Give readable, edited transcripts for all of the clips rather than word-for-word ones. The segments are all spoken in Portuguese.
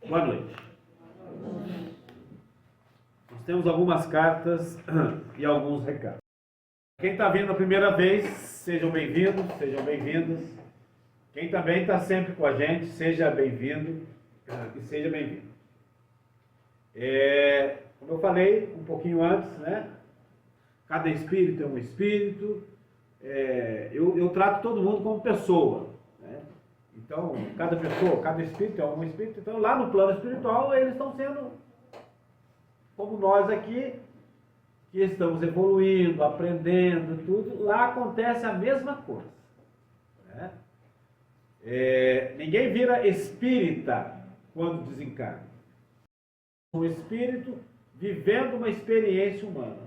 Boa noite. Nós temos algumas cartas e alguns recados. Quem está vindo a primeira vez, sejam bem-vindos, sejam bem-vindas. Quem também está sempre com a gente, seja bem-vindo e seja bem-vindo. Como eu falei um pouquinho antes, né? Cada espírito é um espírito. Eu trato todo mundo como pessoa, né? Então, cada pessoa, cada espírito é um espírito. Então, lá no plano espiritual, eles estão sendo como nós aqui, que estamos evoluindo, aprendendo, tudo. Lá acontece a mesma coisa, né? Ninguém vira espírita quando desencarna. Um espírito vivendo uma experiência humana,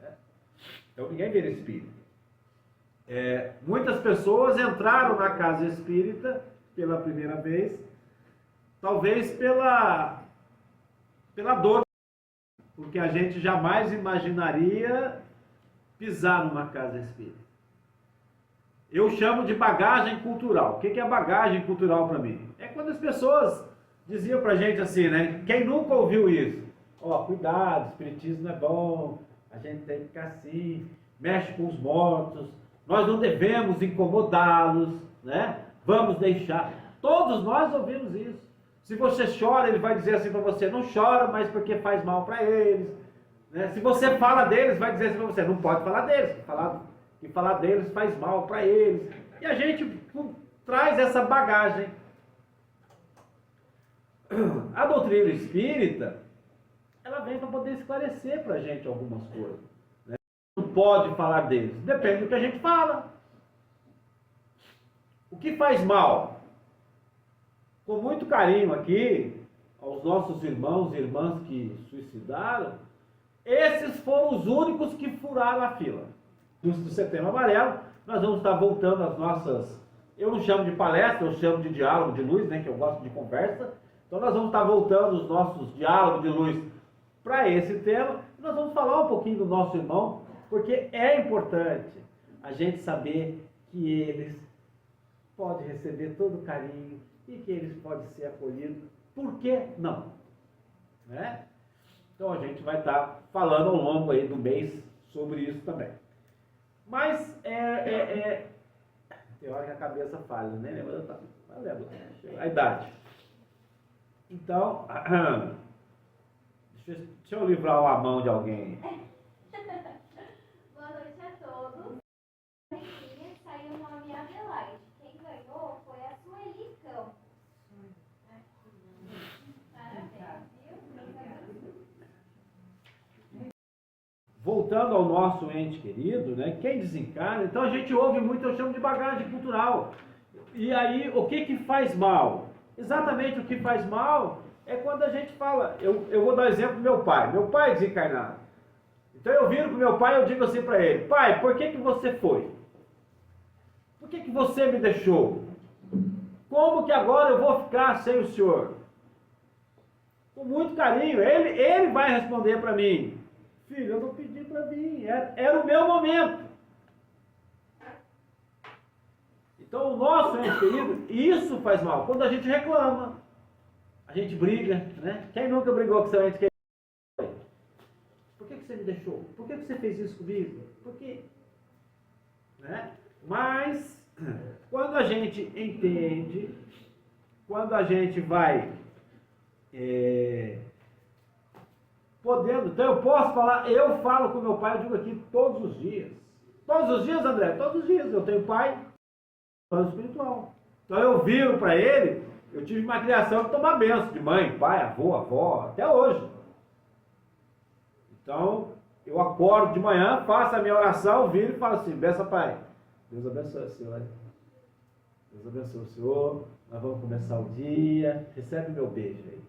né? Então, ninguém vira espírita. Muitas pessoas entraram na casa espírita pela primeira vez, talvez pela dor, porque a gente jamais imaginaria pisar numa casa espírita. Eu chamo de bagagem cultural. O que é bagagem cultural para mim? É quando as pessoas diziam pra gente assim, né? Quem nunca ouviu isso? Cuidado, espiritismo não é bom, a gente tem que ficar assim, mexe com os mortos, nós não devemos incomodá-los, né? Vamos deixar. Todos nós ouvimos isso. Se você chora, ele vai dizer assim para você, não chora, mas porque faz mal para eles, né? Se você fala deles, vai dizer assim para você, não pode falar deles, que falar deles faz mal para eles. E a gente traz essa bagagem. A doutrina espírita, ela vem para poder esclarecer para a gente algumas coisas, né? Não pode falar deles, depende do que a gente fala. O que faz mal? Com muito carinho aqui, aos nossos irmãos e irmãs que suicidaram, esses foram os únicos que furaram a fila. Do Setembro Amarelo, nós vamos estar voltando às nossas, eu não chamo de palestra, eu chamo de diálogo de luz, né, que eu gosto de conversa. Então nós vamos estar voltando os nossos diálogos de luz para esse tema. Nós vamos falar um pouquinho do nosso irmão, porque é importante a gente saber que eles podem receber todo o carinho e que eles podem ser acolhidos. Por que não? Né? Então a gente vai estar falando ao longo aí do mês sobre isso também. Mas tem hora que a cabeça falha, né? Lembra? A idade. Então, deixa eu livrar a mão de alguém. Boa noite a todos. Saiu o nome Adelaide. Quem ganhou foi a Sueli Campos. Parabéns, viu? Voltando ao nosso ente querido, né? Quem desencarna, então a gente ouve muito, eu chamo de bagagem cultural. E aí, o que faz mal? Exatamente o que faz mal é quando a gente fala, eu vou dar um exemplo do meu pai. Meu pai é desencarnado. Então eu viro para o meu pai e eu digo assim para ele, pai, por que você foi? Por que você me deixou? Como que agora eu vou ficar sem o senhor? Com muito carinho, ele vai responder para mim, filho, eu não pedi para vir, era o meu momento. Então o nosso ente querido, isso faz mal. Quando a gente reclama, a gente briga, né? Quem nunca brigou com seu ente querido? Por que você me deixou? Por que você fez isso comigo? Por quê? Né? Mas, quando a gente entende, quando a gente vai podendo, então eu posso falar, eu falo com meu pai, eu digo aqui todos os dias. Todos os dias, André? Todos os dias. Eu tenho pai, plano espiritual. Então eu viro para ele, eu tive uma criação de tomar benção de mãe, pai, avô, avó, até hoje. Então, eu acordo de manhã, faço a minha oração, viro e falo assim, benção, pai. Deus abençoe o senhor. Deus abençoe o senhor. Nós vamos começar o dia. Recebe meu beijo aí.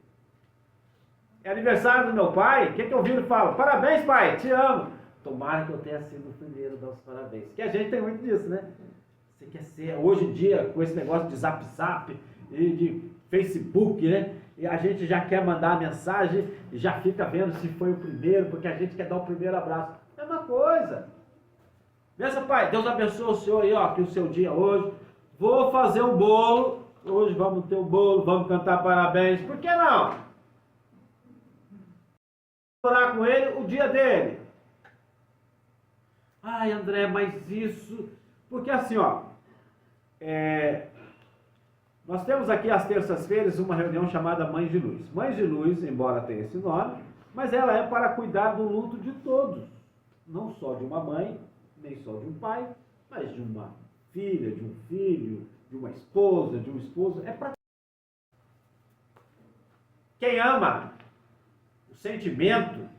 É aniversário do meu pai, o que eu viro e falo? Parabéns, pai, te amo. Tomara que eu tenha sido o primeiro a dar os parabéns. Porque a gente tem muito disso, né? Você quer ser, hoje em dia, com esse negócio de zap-zap e de Facebook, né? E a gente já quer mandar a mensagem e já fica vendo se foi o primeiro, porque a gente quer dar o primeiro abraço. Mesma coisa. Nessa, pai, Deus abençoe o senhor aí, ó, que o seu dia hoje. Vou fazer um bolo. Hoje vamos ter um bolo, vamos cantar parabéns. Por que não? Orar com ele o dia dele. Ai, André, mas isso... Porque assim, ó... Nós temos aqui às terças-feiras uma reunião chamada Mães de Luz. Mães de Luz, embora tenha esse nome, mas ela é para cuidar do luto de todos. Não só de uma mãe, nem só de um pai, mas de uma filha, de um filho, de uma esposa, de um esposo. É para... Quem ama, o sentimento,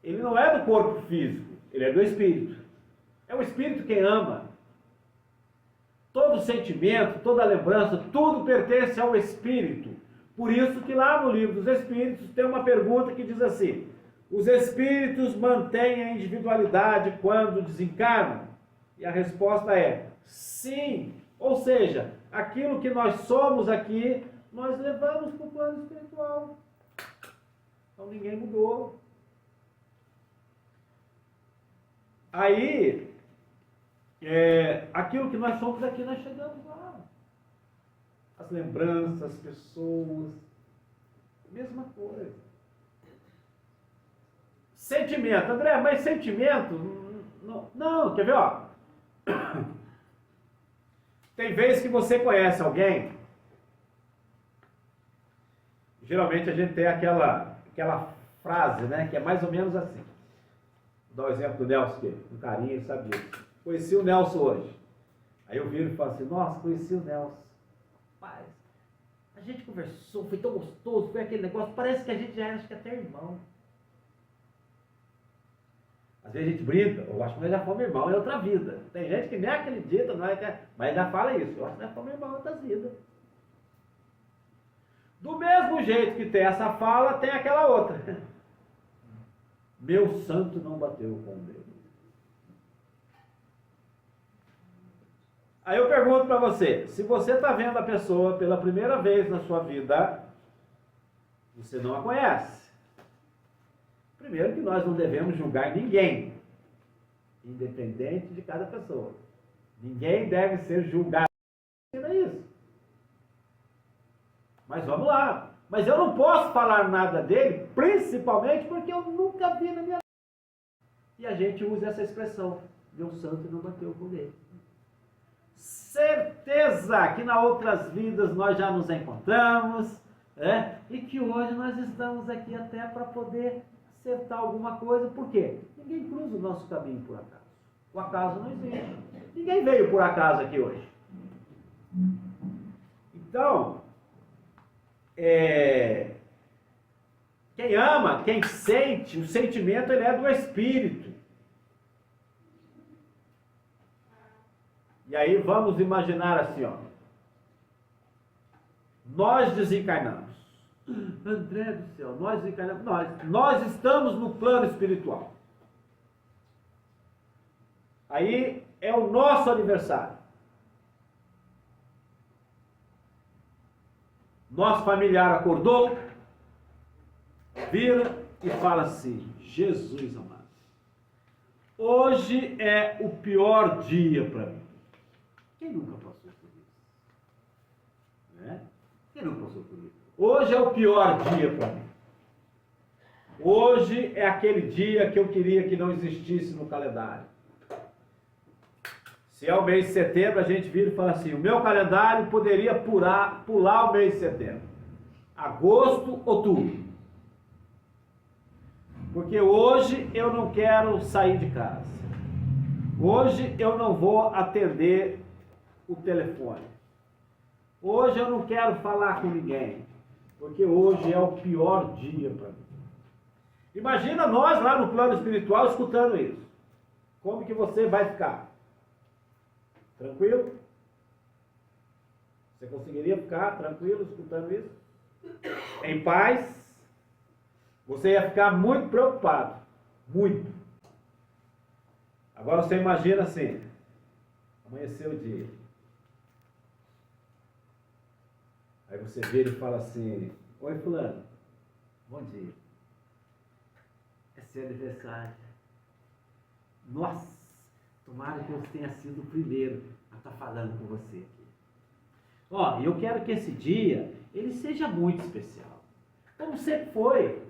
ele não é do corpo físico, ele é do espírito. É o espírito quem ama. Todo sentimento, toda lembrança, tudo pertence ao espírito. Por isso que lá no livro dos Espíritos tem uma pergunta que diz assim: os espíritos mantêm a individualidade quando desencarnam? E a resposta é sim. Ou seja, aquilo que nós somos aqui, nós levamos para o plano espiritual. Então ninguém mudou. Aí... aquilo que nós somos aqui, nós chegamos lá. As lembranças, as pessoas, mesma coisa. Sentimento, André, mas sentimento, não, quer ver, ó? Tem vezes que você conhece alguém, geralmente a gente tem aquela frase, né, que é mais ou menos assim. Vou dar o exemplo do Nelson, que um carinha, ele sabe disso. Conheci o Nelson hoje. Aí eu viro e falo assim, nossa, conheci o Nelson. Rapaz, a gente conversou, foi tão gostoso, foi aquele negócio, parece que a gente já acha que é até irmão. Às vezes a gente brinca, eu acho que nós já fomos irmão em outra vida. Tem gente que nem acredita, mas ainda fala isso, eu acho que nós fomos irmão em outras vidas. Do mesmo jeito que tem essa fala, tem aquela outra. Meu santo não bateu com o meu. Aí eu pergunto para você, se você está vendo a pessoa pela primeira vez na sua vida, você não a conhece. Primeiro que nós não devemos julgar ninguém, independente de cada pessoa. Ninguém deve ser julgado. É isso. Mas vamos lá. Mas eu não posso falar nada dele, principalmente porque eu nunca vi na minha vida. E a gente usa essa expressão, meu santo não bateu com ele. Certeza que nas outras vidas nós já nos encontramos, e que hoje nós estamos aqui até para poder acertar alguma coisa. Por quê? Ninguém cruza o nosso caminho por acaso. O acaso não existe. Ninguém veio por acaso aqui hoje. Então, quem ama, quem sente, o sentimento ele é do espírito. E aí vamos imaginar assim, ó. Nós desencarnamos. André do céu, nós desencarnamos. Nós estamos no plano espiritual. Aí é o nosso aniversário. Nosso familiar acordou, vira e fala assim, Jesus amado, hoje é o pior dia para mim. Quem nunca passou por isso? Quem nunca passou por isso? Hoje é o pior dia para mim. Hoje é aquele dia que eu queria que não existisse no calendário. Se é o mês de setembro, a gente vira e fala assim, o meu calendário poderia pular o mês de setembro. Agosto, outubro. Porque hoje eu não quero sair de casa. Hoje eu não vou atender o telefone. Hoje eu não quero falar com ninguém, porque hoje é o pior dia para mim. Imagina nós lá no plano espiritual escutando isso. Como que você vai ficar? Tranquilo? Você conseguiria ficar tranquilo escutando isso? Em paz? Você ia ficar muito preocupado. Muito. Agora você imagina assim, amanheceu o dia. Aí você vira e fala assim, oi fulano, bom dia. É seu aniversário. Nossa, tomara que eu tenha sido o primeiro a estar falando com você aqui. Ó, eu quero que esse dia, ele seja muito especial. Como sempre foi.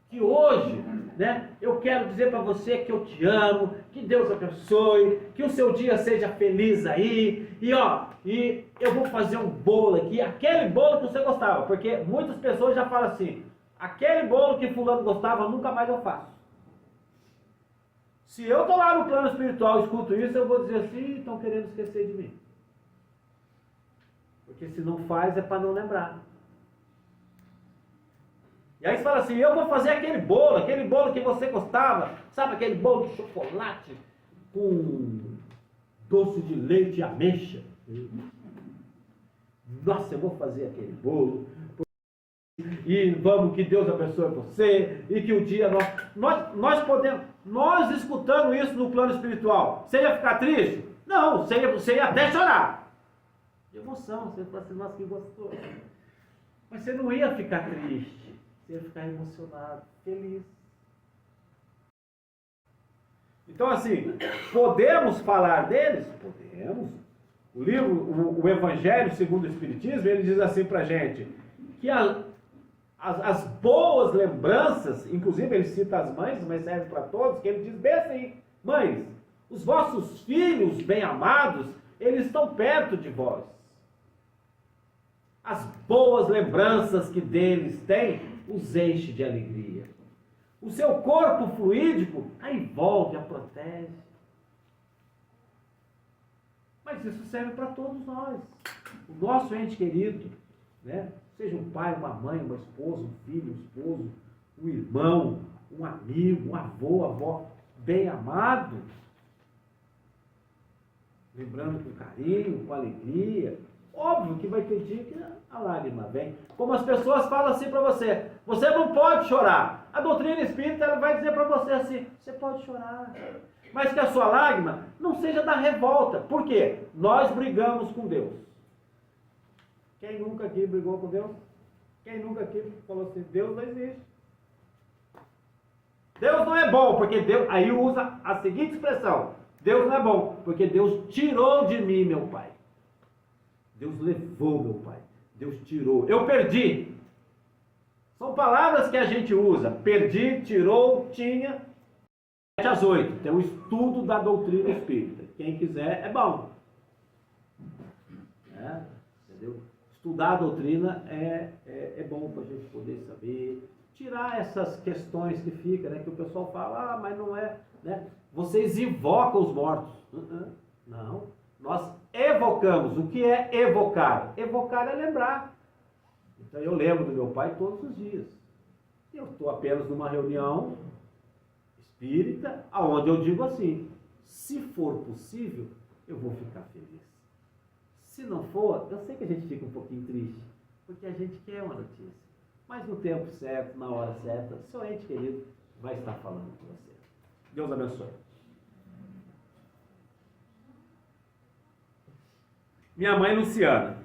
Que hoje, né, eu quero dizer para você que eu te amo, que Deus abençoe, que o seu dia seja feliz aí, e eu vou fazer um bolo aqui, aquele bolo que você gostava, porque muitas pessoas já falam assim, aquele bolo que fulano gostava, nunca mais eu faço. Se eu estou lá no plano espiritual e escuto isso, eu vou dizer assim, estão querendo esquecer de mim. Porque se não faz é para não lembrar. E aí você fala assim, eu vou fazer aquele bolo que você gostava, sabe aquele bolo de chocolate com doce de leite e ameixa? Nossa, eu vou fazer aquele bolo. E vamos, que Deus abençoe você, e que o dia nós podemos, nós escutando isso no plano espiritual, você ia ficar triste? Não, você ia até chorar. De emoção, você ia falar assim, nossa, que gostoso. Mas você não ia ficar triste. Você ia ficar emocionado, feliz. Então, assim, podemos falar deles? Podemos. O livro, o Evangelho segundo o Espiritismo, ele diz assim pra gente, que as boas lembranças, inclusive ele cita as mães, mas serve para todos, que ele diz bem assim, mães, os vossos filhos bem-amados, eles estão perto de vós. As boas lembranças que deles têm, os enche de alegria. O seu corpo fluídico a envolve, a protege. Mas isso serve para todos nós. O nosso ente querido, né? Seja um pai, uma mãe, uma esposa, um filho, um esposo, um irmão, um amigo, um avô, avó, bem amado. Lembrando com carinho, com alegria. Óbvio que vai ter dia que a lágrima vem. Como as pessoas falam assim para você, você não pode chorar. A doutrina espírita ela vai dizer para você assim, você pode chorar. Mas que a sua lágrima não seja da revolta. Por quê? Nós brigamos com Deus. Quem nunca aqui brigou com Deus? Quem nunca aqui falou assim, Deus não existe. Deus não é bom, porque Deus, aí usa a seguinte expressão, Deus não é bom, porque Deus tirou de mim meu pai. Deus levou meu pai. Deus tirou. Eu perdi. São palavras que a gente usa. Perdi, tirou, tinha. 7 às 8. Tem um estudo da doutrina espírita. Quem quiser, é bom. Entendeu? Estudar a doutrina é bom para a gente poder saber. Tirar essas questões que ficam, né? Que o pessoal fala, mas não é. Né? Vocês invocam os mortos. Não. Nós evocamos. O que é evocar? Evocar é lembrar. Então eu lembro do meu pai todos os dias. Eu estou apenas numa reunião espírita, onde eu digo assim, se for possível, eu vou ficar feliz. Se não for, eu sei que a gente fica um pouquinho triste, porque a gente quer uma notícia. Mas no tempo certo, na hora certa, seu ente querido vai estar falando com você. Deus abençoe. Minha mãe Luciana,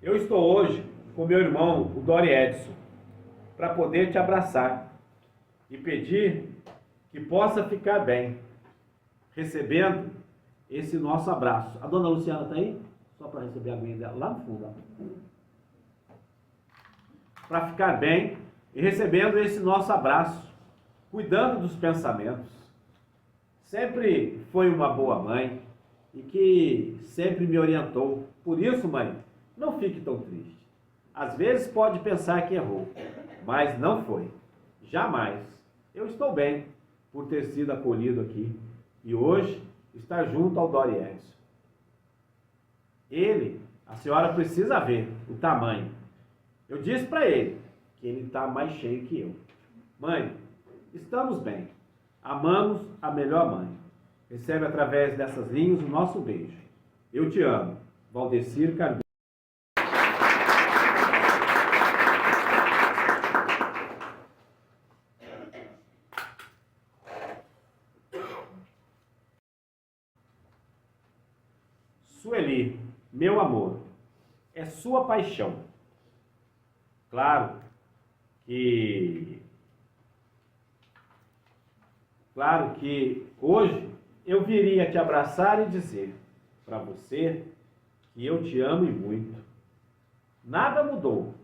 eu estou hoje com meu irmão, o Dori Edson, para poder te abraçar e pedir que possa ficar bem, recebendo esse nosso abraço. A dona Luciana está aí? Só para receber a aguinha dela, lá no fundo. Para ficar bem e recebendo esse nosso abraço, cuidando dos pensamentos. Sempre foi uma boa mãe, e que sempre me orientou. Por isso, mãe, não fique tão triste. Às vezes pode pensar que errou, mas não foi. Jamais. Eu estou bem por ter sido acolhido aqui e hoje estar junto ao Dori Edson. Ele, a senhora precisa ver o tamanho. Eu disse para ele que ele está mais cheio que eu. Mãe, estamos bem. Amamos a melhor mãe. Recebe através dessas linhas o nosso beijo. Eu te amo. Valdecir Cardoso. Sueli, meu amor, é sua paixão. Claro que hoje eu viria te abraçar e dizer para você que eu te amo e muito. Nada mudou,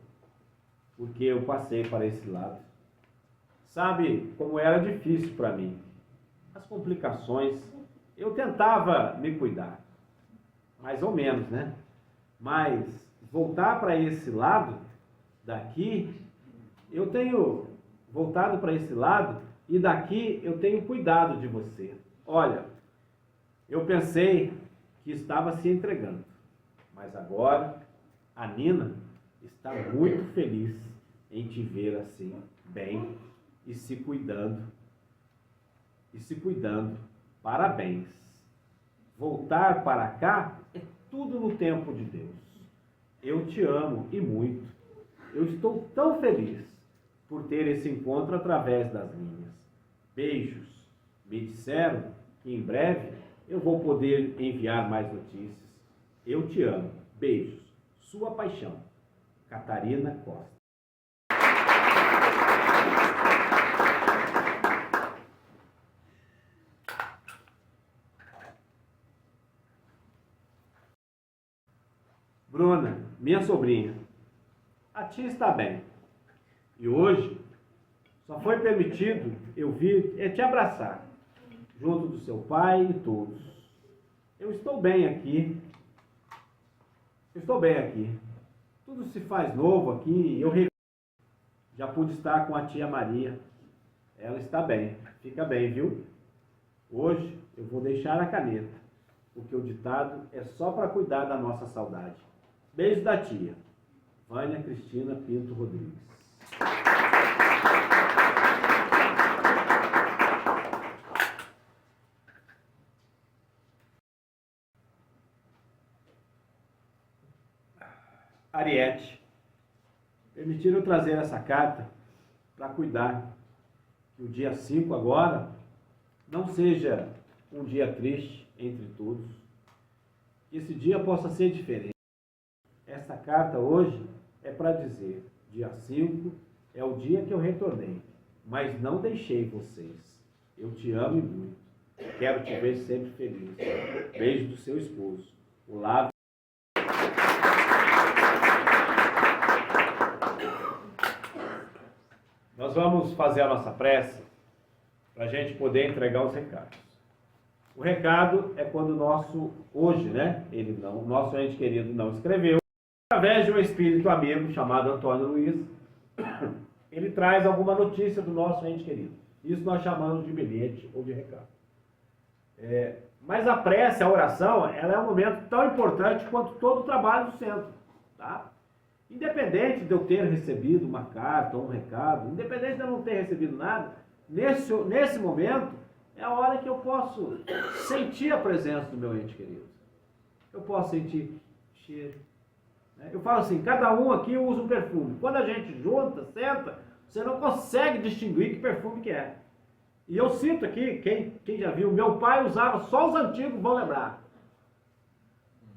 porque eu passei para esse lado. Sabe como era difícil para mim? As complicações, eu tentava me cuidar, mais ou menos, né? Mas voltar para esse lado daqui, eu tenho voltado para esse lado e daqui eu tenho cuidado de você. Olha, eu pensei que estava se entregando, mas agora a Nina está muito feliz em te ver assim, bem e se cuidando. Parabéns. Voltar para cá é tudo no tempo de Deus. Eu te amo e muito. Eu estou tão feliz por ter esse encontro através das linhas. Beijos. Me disseram que em breve eu vou poder enviar mais notícias. Eu te amo. Beijos. Sua paixão. Catarina Costa. Bruna, minha sobrinha, a tia está bem. E hoje só foi permitido eu vir te abraçar, junto do seu pai e todos. Eu estou bem aqui. Tudo se faz novo aqui. Já pude estar com a tia Maria. Ela está bem. Fica bem, viu? Hoje eu vou deixar a caneta, porque o ditado é só para cuidar da nossa saudade. Beijo da tia, Vânia Cristina Pinto Rodrigues. Ariete, permitiram eu trazer essa carta para cuidar que o dia 5 agora não seja um dia triste entre todos, que esse dia possa ser diferente. Essa carta hoje é para dizer, dia 5 é o dia que eu retornei, mas não deixei vocês. Eu te amo e muito. Quero te ver sempre feliz. Beijo do seu esposo, o Lávio. Nós vamos fazer a nossa prece para a gente poder entregar os recados. O recado é quando o nosso, hoje, né? O nosso ente querido não escreveu. Através de um espírito amigo chamado Antônio Luiz, ele traz alguma notícia do nosso ente querido. Isso nós chamamos de bilhete ou de recado. Mas a prece, a oração, ela é um momento tão importante quanto todo o trabalho do centro. Tá? Independente de eu ter recebido uma carta ou um recado, independente de eu não ter recebido nada, nesse momento é a hora que eu posso sentir a presença do meu ente querido. Eu posso sentir cheiro. Eu falo assim, cada um aqui usa um perfume. Quando a gente junta, senta, você não consegue distinguir que perfume que é. E eu cito aqui, quem já viu, meu pai usava, só os antigos vão lembrar.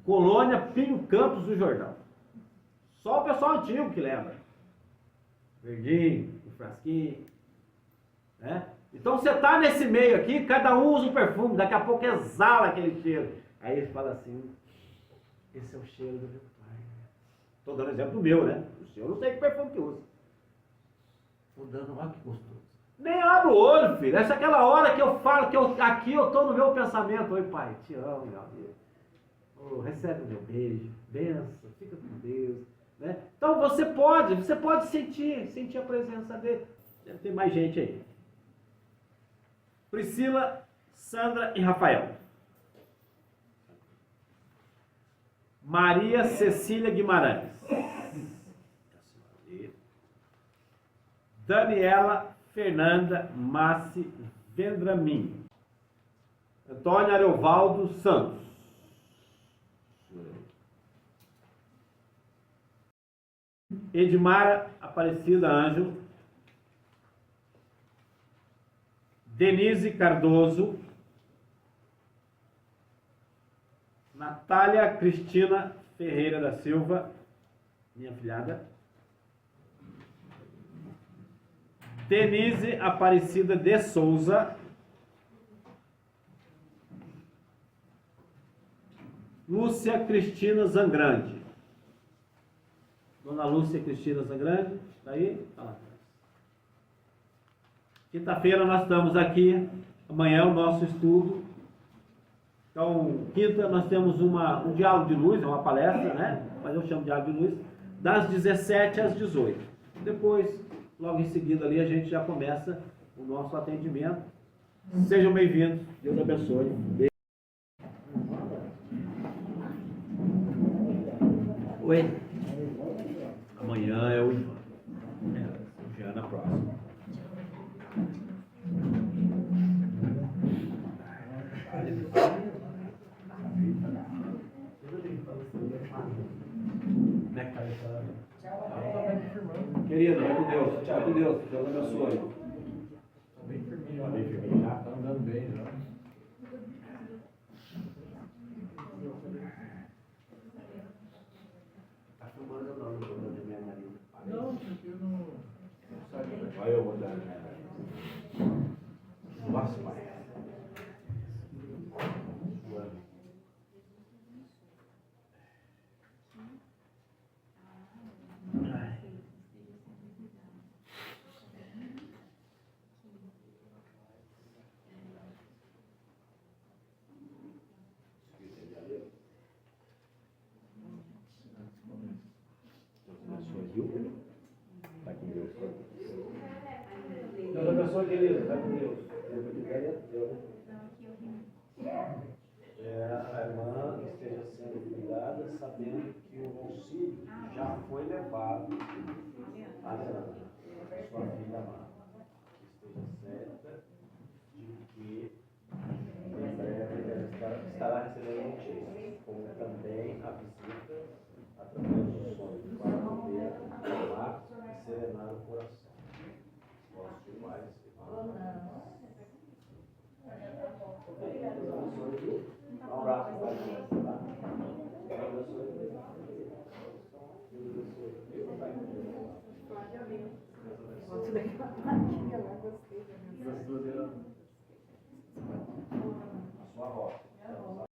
Colônia Pinho Campos do Jordão. Só o pessoal antigo que lembra. Verdinho, um frasquinho. Né? Então você está nesse meio aqui, cada um usa um perfume, daqui a pouco exala aquele cheiro. Aí ele fala assim, esse é o cheiro do meu pai. Estou dando exemplo do meu, né? O seu eu não sei que perfume que usa. Estou dando, olha que gostoso. Nem abro o olho, filho. Essa é aquela hora que eu falo, aqui eu estou no meu pensamento. Oi, pai, te amo, meu amigo. Oh, recebe o meu beijo. Benção, fica com Deus. Né? Então você pode sentir a presença dele. Deve ter mais gente aí. Priscila, Sandra e Rafael. Maria Cecília Guimarães. Daniela Fernanda Massi Vendramin. Antônio Ariovaldo Santos. Edmara Aparecida Ângelo. Denise Cardoso. Natália Cristina Ferreira da Silva. minha filhada. Denise Aparecida de Souza. Lúcia Cristina Zangrande. Dona Lúcia Cristina Zangrande, está aí? Tá lá. Quinta-feira nós estamos aqui. Amanhã é o nosso estudo. Então, quinta nós temos um diálogo de luz, é uma palestra, né? Mas eu chamo de diálogo de luz, das 17 às 18. Depois, logo em seguida ali, a gente já começa o nosso atendimento. Sejam bem-vindos. Deus abençoe. Oi. Amanhã é o Ivan. Já na próxima. Como é que tá essa? Querido, vai com Deus. Tchau, com Deus. Deus abençoe. Tá bem firminho. Tá bem firminho já? Tá andando bem já. Tá filmando ou não? Não tô dando minha nariz. Não, porque eu não saio daqui. Olha eu vou dar minha nariz. Nossa, pai. Vai com Deus. Deus abençoe, querido. Vai com Deus. A irmã esteja sendo cuidada, sabendo que o auxílio já foi levado à sua filha amada.